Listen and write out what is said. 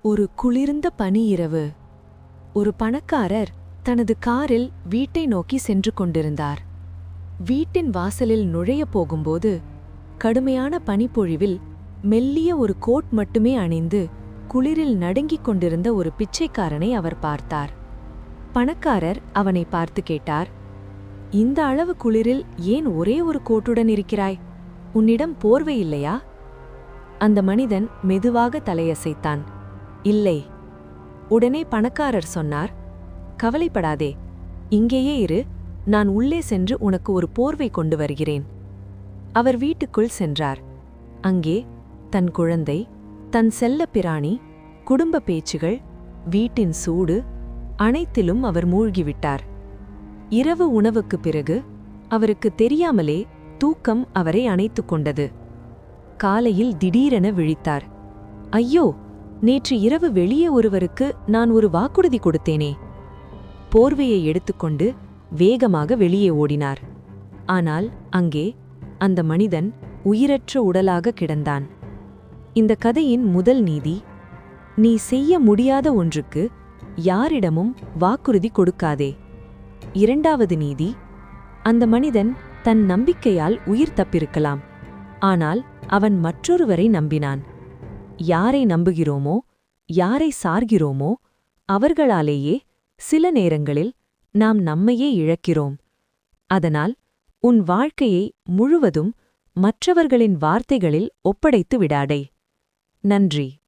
ஒரு குளிர்ந்த பனி இரவு. ஒரு பணக்காரர் தனது காரில் வீட்டை நோக்கி சென்று கொண்டிருந்தார். வீட்டின் வாசலில் நுழையப் போகும்போது கடுமையான பனிப்பொழிவில் மெல்லிய ஒரு கோட் மட்டுமே அணிந்து குளிரில் நடுங்கிக் கொண்டிருந்த ஒரு பிச்சைக்காரனை அவர் பார்த்தார். பணக்காரர் அவனை பார்த்து கேட்டார், இந்த அளவு குளிரில் ஏன் ஒரே ஒரு கோட்டுடன் இருக்கிறாய்? உன்னிடம் போர்வை இல்லையா? அந்த மனிதன் மெதுவாக தலையசைத்தான். இல்லை. உடனே பணக்காரர் சொன்னார், கவலைப்படாதே, இங்கேயே இரு, நான் உள்ளே சென்று உனக்கு ஒரு போர்வை கொண்டு வருகிறேன். அவர் வீட்டுக்குள் சென்றார். அங்கே தன் குழந்தை, தன் செல்லப் பிராணி, குடும்ப பேச்சுகள், வீட்டின் சூடு அனைத்திலும் அவர் மூழ்கிவிட்டார். இரவு உணவுக்குப் பிறகு அவருக்கு தெரியாமலே தூக்கம் அவரை அணைத்துக் கொண்டது. காலையில் திடீரென விழித்தார். ஐயோ, நேற்று இரவு வெளியே ஒருவருக்கு நான் ஒரு வாக்குறுதி கொடுத்தேனே. போர்வையை எடுத்துக்கொண்டு வேகமாக வெளியே ஓடினார். ஆனால் அங்கே அந்த மனிதன் உயிரற்ற உடலாக கிடந்தான். இந்த கதையின் முதல் நீதி, நீ செய்ய முடியாத ஒன்றுக்கு யாரிடமும் வாக்குறுதி கொடுக்காதே. இரண்டாவது நீதி, அந்த மனிதன் தன் நம்பிக்கையால் உயிர் தப்பிருக்கலாம், ஆனால் அவன் மற்றொருவரை நம்பினான். யாரை நம்புகிறோமோ, யாரை சார்கிறோமோ, அவர்களாலேயே சில நேரங்களில் நாம் நம்மையே இழக்கிறோம். அதனால் உன் வாழ்க்கையை முழுவதும் மற்றவர்களின் வார்த்தைகளில் ஒப்படைத்து விடாதே. நன்றி.